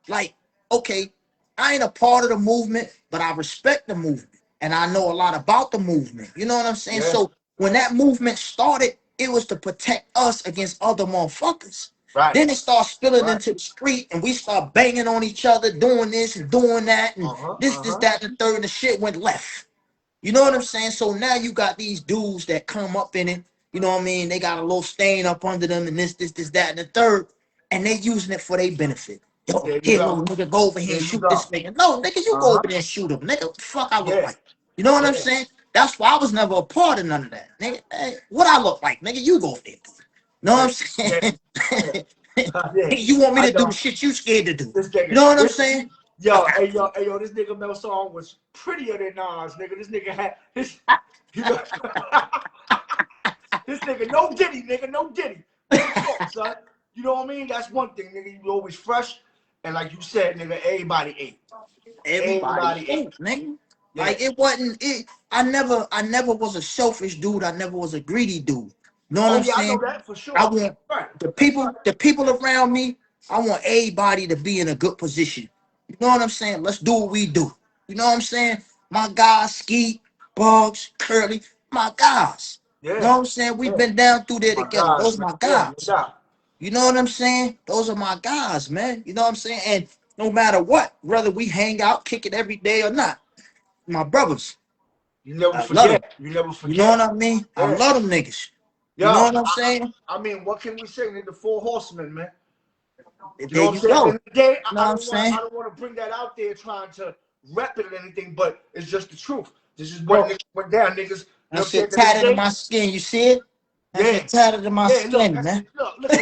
like, okay, I ain't a part of the movement, but I respect the movement and I know a lot about the movement. You know what I'm saying? Yeah. So when that movement started, it was to protect us against other motherfuckers. Right. Then it starts spilling Right. into the street and we start banging on each other, doing this and doing that, and Uh-huh. this, Uh-huh. that, and the third, and the shit went left. You know what I'm saying? So now you got these dudes that come up in it. You know what I mean? They got a little stain up under them and this, that, and the third. And they using it for their benefit. Yo, There you here, go. little nigga, go over here There and you shoot this go. nigga. No, nigga, you go Uh-huh. over there and shoot him. Nigga, what the fuck I look Yeah. like? You know what I'm Yeah. saying? That's why I was never a part of none of that. Nigga, hey, what I look like, nigga, you go over there. Know what Yeah, I'm saying? yeah. You want me I to do know the shit you scared to do. this You nigga. know what I'm This, saying? I yo, got hey, yo, hey, yo, this nigga Melson was prettier than Nas, nigga. This nigga had his, you know, this nigga, no diddy, nigga, no diddy. Real talk, son. You know what I mean? That's one thing, nigga. You always fresh, and like you said, nigga, everybody ate. everybody Everybody ate. ate, nigga. Yeah. Like it wasn't it. I never was a selfish dude. I never was a greedy dude. You know what Oh I'm yeah, I know saying? that for I sure. want Right. the That's right. people, the people around me. I want everybody to be in a good position. You know what I'm saying? Let's do what we do. You know what I'm saying? My guys, Ski, Bugs, Curly, my guys. You know Yeah. what I'm saying? We've Yeah. been down through there My together. guys, Those are man. my Yeah, no guys. doubt. You know what I'm saying? Those are my guys, man. You know what I'm saying? And no matter what, whether we hang out, kick it every day or not, my brothers, You never I love them. forget. You never You know what forget. I mean? I Yeah. love them niggas. You know Yo, what I'm saying? I mean, what can we say? Nigga, the 4 horsemen, man. You know There what I'm you saying? At the go. end of the day, You know what I'm saying? I don't want to bring that out there trying to rep it or anything, but it's just the truth. This is what Bro, niggas went down, niggas. You know that what I'm saying? shit At the end of the tatted to day, my skin. You see it? That yeah, shit tatted to my yeah. Look, skin, that's man. look at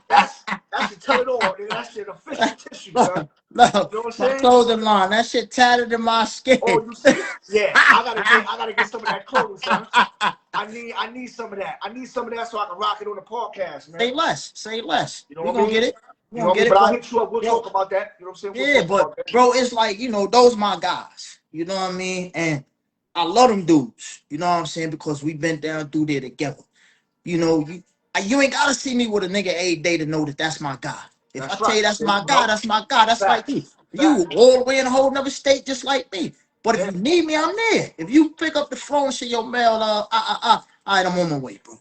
that. That should tell it all, nigga. That shit official tissue, son. Look, look, You know what I'm my saying? clothing line. That shit tatted to my Oh, skin. you see? Yeah, I gotta get some of that clothing, son. I need some of that. I need some of that so I can rock it on the podcast, man. Say less. Say less. You know We what I gonna mean? get it. We You know gonna what I get mean? it. But I'll But hit you up. We'll yo, talk about that. You know what I'm saying? We'll yeah, talk but about that. bro, it's like, those my guys. You know what I mean? And I love them dudes. You know what I'm saying? Because we've been down through there together. You know, you ain't gotta see me with a nigga every day to know that that's my guy. If I That's tell right. you that's There my you guy, go. that's my guy. That's like Facts. you. You Facts. all the way in a whole nother state just like me. But if Yeah. you need me, I'm there. If you pick up the phone and say, yo, Mel, all right, I'm on my way, bro.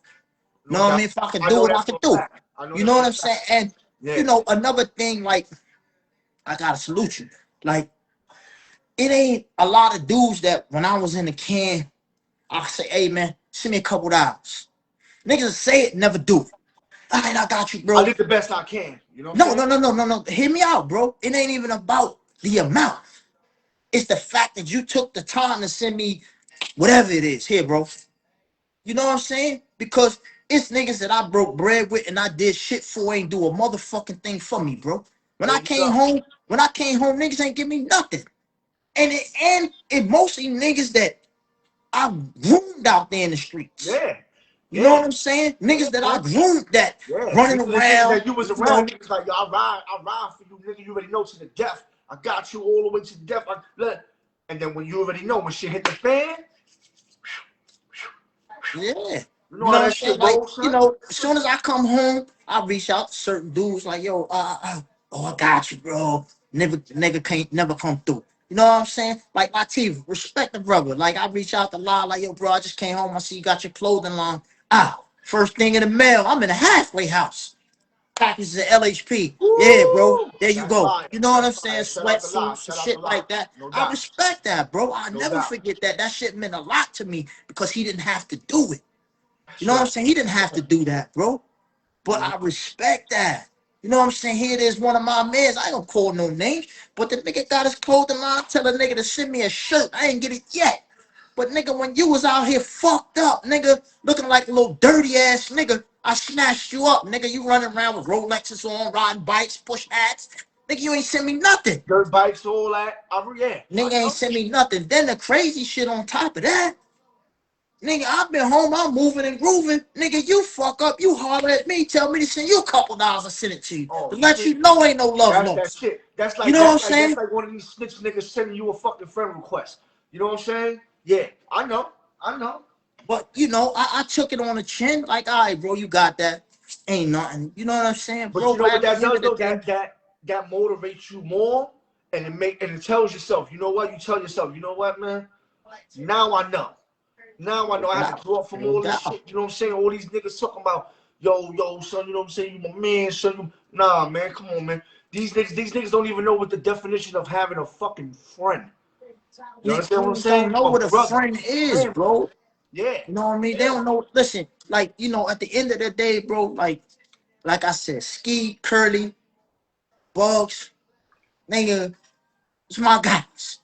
You No know what I doubt. mean? If I can I do know it, I that can for a do it. fact. I know You that know for what a I'm saying? fact. And Yeah. another thing, like, I gotta salute you. Like, it ain't a lot of dudes that when I was in the can, I say, hey man, send me a couple dollars. Niggas say it, never do it. All right, I got you, I bro. did the best I can. You know what I'm No, saying? no, no, no, no, no. Hear me out, bro. It ain't even about the amount. It's the fact that you took the time to send me whatever it is. Here, bro. You know what I'm saying? Because it's niggas that I broke bread with and I did shit for ain't do a motherfucking thing for me, bro. When There I you came go. home, niggas ain't give me nothing. And it mostly niggas that I groomed out there in the streets. Yeah. You know Yeah. what I'm saying? Yeah, Niggas that I man. groomed that Yeah. running Niggas around, that you was you around, know. niggas like, yo, I ride for you, nigga. You already know to the death. I got you all the way to the death. Look. And then when you already know when shit hit the fan, Yeah. you know You know how what I'm that saying? shit Like, rolls, son. as soon as I come home, I reach out to certain dudes like, yo, oh, I got you, bro. Nigga can't never come through. You know what I'm saying? Like my teeth, respect the brother. Like I reach out to La, like, yo, bro, I just came home. I see you got your clothing line. First thing in the mail, I'm in a halfway house. Packages of LHP. Yeah, bro. Woo! There you That's go. fire. You know what That's I'm saying? fire. Shout out to La. Sweatsuits and Shout out to shit La. like that. No I doubt. respect that, bro. I No never doubt. forget that. That shit meant a lot to me because he didn't have to do it. You That's know what I'm right. saying? He didn't have to do that, bro. But Mhm. I respect that. You know what I'm saying? Here it is, one of my mans. I ain't gonna call no names, but the nigga got his clothing line. Tell a nigga to send me a shirt. I ain't get it yet. But nigga, when you was out here fucked up, nigga, looking like a little dirty ass nigga, I snatched you up, nigga. You running around with Rolexes on, riding bikes, push hats. Nigga, you ain't send me nothing. Dirt bikes, all that. Yeah, I Nigga ain't know. send me nothing. Then the crazy shit on top of that. Nigga, I've been home, I'm moving and grooving. Nigga, you fuck up, you holler at me, tell me to send you a couple dollars, I send it to you. Oh, To you let see? you know ain't no love That's that lost. shit. You know what I'm That's saying? like one of these snitch niggas sending you a fucking friend request. You know what I'm saying? Yeah, I know. I know. But I took it on the chin, like, all right, bro, you got that. Ain't nothing. You know what I'm saying? But Bro, you know but what at the that end does of the though? day, That motivates you more, and it tells yourself. You know what? You tell yourself. You know what, man? Now I know. Now I no know I had to doubt. grow up from No all this doubt. shit. You know what I'm saying? All these niggas talking about, yo, son. You know what I'm saying? You my man, son. Nah, man. Come on, man. These niggas don't even know what the definition of having a fucking friend. You understand what I'm Niggas don't saying? know A what a brother, friend is, family. bro. Yeah, You know what I mean? They yeah. don't know. Listen, like, at the end of the day, bro, like I said, Ski, Curly, Bugs, nigga, it's my guys.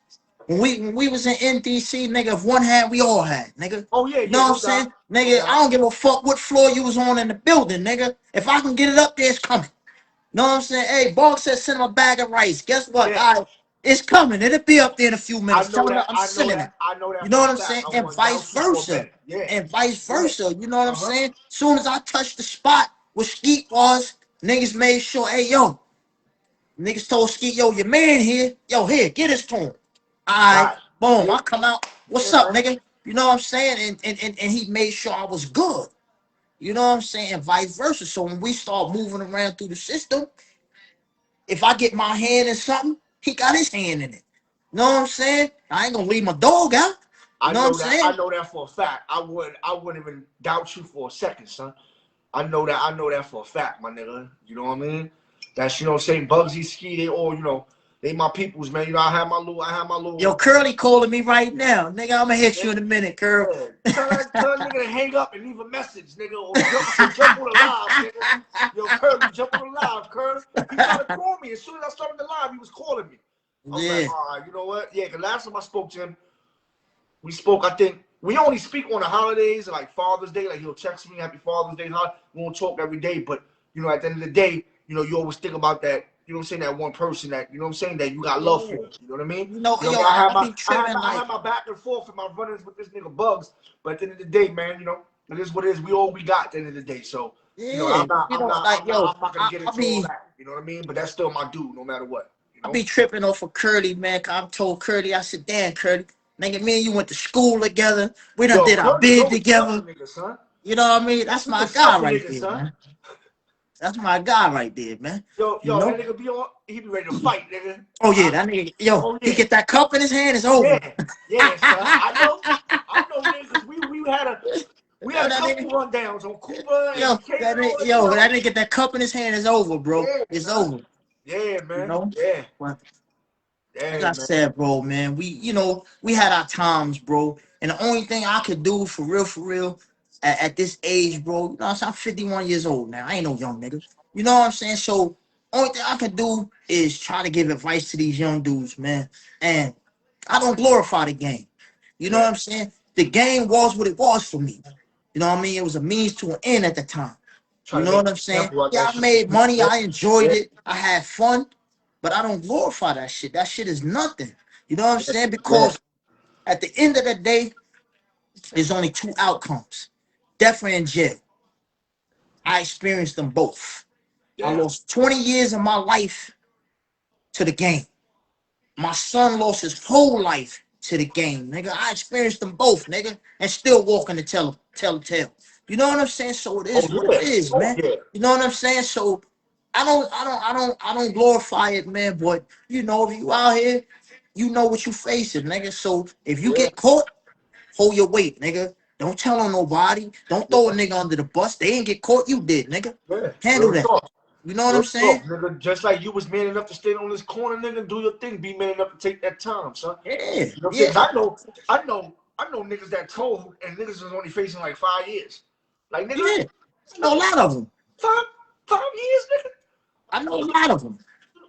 when we was in NDC, nigga, if one had, we all had, nigga. Oh yeah, You know yeah, what I'm no doubt, saying? no Nigga, I doubt. don't give a fuck what floor you was on in the building, nigga. If I can get it up there, it's coming. Know what I'm saying? Hey, Bog said send him a bag of rice. Guess what? Yeah, All right, it's coming. It'll be up there in a few I minutes. know Tell him that. I'm I know sending it. that. I know You that know for a what I'm fact. saying? I And wouldn't doubt vice you for a versa. minute. Yeah, And vice yeah. versa. You know what I'm saying? Soon as I touched the spot where Skeet was, niggas made sure, hey, yo, niggas told Skeet, yo, your man here. Yo, here, get his to him. All right, Right. boom, Yeah, I come out. yeah, What's up, man. nigga? You know what I'm saying? And he made sure I was good. You know what I'm saying? And vice versa. So when we start moving around through the system, if I get my hand in something, he got his hand in it. You know what I'm saying? I ain't gonna leave my dog out. You I know what I'm know that. I saying? know that for a fact. I wouldn't even doubt you for a second, son. I know that. I know that for a fact, my nigga. You know what I mean? That's, you know what I'm saying. Bugsy, Ski, they all, you know, they my peoples, man. You know, I have my Yo, little. Curly calling me right now. Nigga, I'm gonna hit Yeah, you in a minute, Curl. yeah. Tell that nigga to hang up and leave a message, nigga, or jump on the live, nigga. Yo, Curly, jump on the live, Curl. He tried to call me as soon as I started the live. He was calling me. I was like, Yeah. all right, you know what? Yeah, because last time I spoke to him, we spoke. I think we only speak on the holidays, like Father's Day. Like he'll text me Happy Father's Day. We won't talk every day, but you know, at the end of the day, you know, you always think about that. You know what I'm saying? That one person that, you know what I'm saying, that you got love Yeah. for. You know what I mean? You know, You know, yo, I have I my, be tripping I like, have my back and forth and my run-ins with this nigga Bugs. But at the end of the day, man, you know, it is what it is. We all we got at the end of the day. So, you know, yeah. You know, like, yo, I'm not gonna get into all that. You know what I mean? But that's still my dude, no matter what. You I know? be tripping off of Curly, man. 'Cause I told Curly, I said, damn, Curly, nigga, me and you went to school together. We done Yo, did our Curly's bid always a sucker together. nigga, son. You know what I mean? That's He's my a guy sucker right nigga, there, son. man. That's my guy right there, man. You Yo, that know? nigga be on. He be ready to fight, nigga. Oh yeah, that nigga, yo, Oh he yeah, get that cup in his hand, it's over. yeah, yeah, son. I know, nigga, because we Yo, had a that couple nigga, rundowns on Cuba and Decatur and all that, you yo, know. that nigga get that cup in his hand, it's over, bro. Yeah, It's son. over. Yeah, You man. know? Yeah, But like yeah, I man. said, bro, man, we had our times, bro. And the only thing I could do for real, at this age, bro, you know what I'm saying? I'm 51 years old now. I ain't no young nigga. You know what I'm saying? So only thing I could do is try to give advice to these young dudes, man. And I don't glorify the game. You know what Yeah. I'm saying? The game was what it was for me. You know what I mean? It was a means to an end at the time. Try You to know make what an I'm saying? example out Yeah, that I shit. made money. Yeah, I enjoyed yeah, it. I had fun, but I don't glorify that shit. That shit is nothing. You know what I'm saying? yeah, Because at the end of the day, there's only two outcomes: death and jail. I experienced them both. I yeah. lost 20 years of my life to the game. My son lost his whole life to the game, nigga. I experienced them both, nigga, and still walking to tell the tale. You know what I'm saying? So it Oh is what it yeah, is, oh man. yeah, You know what I'm saying? So I don't glorify it, man. But you know, if you out here, you know what you facing, nigga. So if you yeah, get caught, hold your weight, nigga. Don't tell on nobody. Don't throw a yeah, nigga under the bus. They didn't get caught, you did, nigga. yeah. Handle Real that. talk. You know what I'm Real saying? talk, nigga. Just like you was man enough to stand on this corner, nigga, do your thing. Be man enough to take that time, son. Yeah, You know what I'm saying? yeah, 'Cause I know niggas that told and niggas was only facing like 5 years. Like nigga, yeah. I know a lot of them. five, 5 years, nigga. I know a lot of them.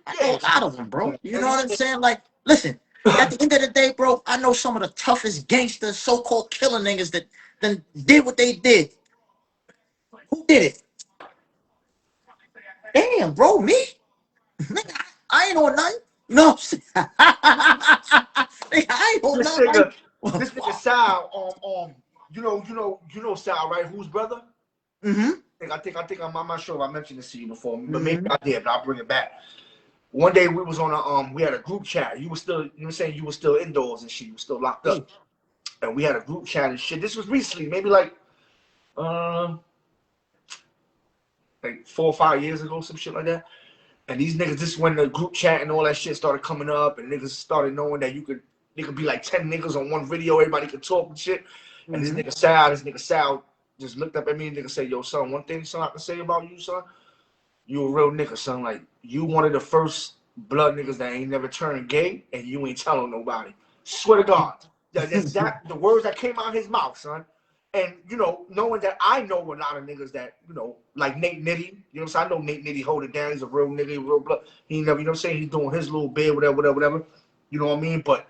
I know Yeah, a lot of them, bro. You know what I'm nigga. saying? Like, listen, at the end of the day, bro, I know some of the toughest gangsters, so-called killer niggas that then did what they did. Who did it? Damn, bro, me? Nigga, I ain't on nothing. You know what I'm saying? Nigga, I ain't on This nothing. nigga, this nigga Sal, you know Sal, right? Whose brother? Mm-hmm. I'm not sure if I mentioned this to you before, but maybe Mm-hmm. I did, but I'll bring it back. One day we was on we had a group chat. You were still, you know what I'm saying, you were still indoors and shit, you were still locked Yeah. up. And we had a group chat and shit. This was recently, maybe uh, like 4 or 5 years ago, some shit like that. And these niggas, this is when the group chat and all that shit started coming up, and niggas started knowing that there could be like 10 niggas on one video, everybody could talk and shit. And Mm-hmm. this nigga Sal just looked up at me and nigga said, yo, son, one thing, son, I can say about you, son, you a real nigga, son. Like, you one of the first blood niggas that ain't never turned gay, and you ain't telling nobody. Swear to God. That the words that came out of his mouth, son. And, you know, knowing that I know a lot of niggas that, you know, like Nate Nitty, you know what I'm saying? I know Nate Nitty hold it down. He's a real nigga, real blood. He never, you know what I'm saying? He's doing his little bit, whatever. You know what I mean? But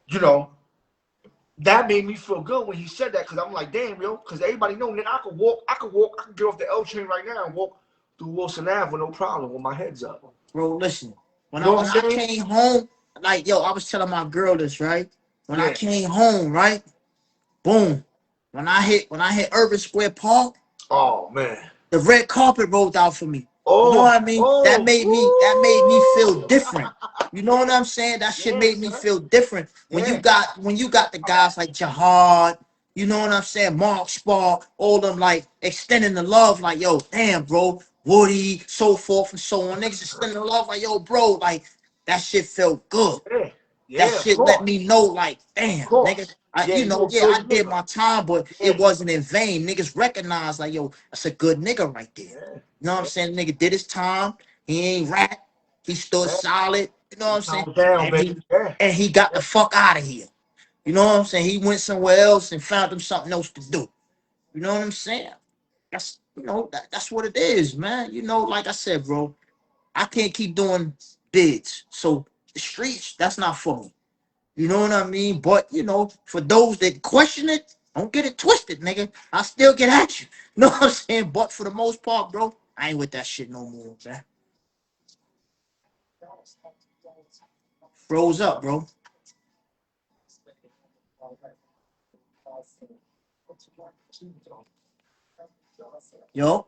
you know, that made me feel good when he said that because I'm like, damn, yo, because everybody know, nigga, I can get off the L train right now and walk through Wilson Ave with no problem with my heads up. Bro, listen. You When I know what when I'm I saying? came home, like yo, I was telling my girl this, right? When I Yeah. came home, right? Boom. When I hit Urban Square Park, Oh man. the red carpet rolled out for me. You know Oh, what I mean? oh, That made me feel woo! different. You know what I'm saying? That shit Yeah, made me son. feel different. Yeah. When you got the guys like Jihad, you know what I'm saying? Mark Spar, all them like extending the love, like yo, damn, bro, Woody, so forth and so on. Niggas extending the love, like yo, bro, like that shit felt good. Yeah. That Yeah, of shit let course. me know, like, Of damn, nigga. course. I, Yeah, you you know, a yeah, I good did nigga. my time, but Yeah. it wasn't in vain. Niggas recognize, like, yo, that's a good nigga right there. Yeah. You know what I'm Yeah. saying? Nigga did his time. He ain't rat. He stood Yeah. solid. You know what He I'm saying? calmed down, And baby. he Yeah. and he got Yeah. the fuck out of here. You know what I'm saying? He went somewhere else and found him something else to do. You know what I'm saying? That's what it is, man. You know, like I said, bro, I can't keep doing bids. So the streets, that's not for me. You know what I mean? But you know, for those that question it, don't get it twisted, nigga. I still get at you. You know what I'm saying? But for the most part, bro, I ain't with that shit no more, man. Froze up, bro. Yo.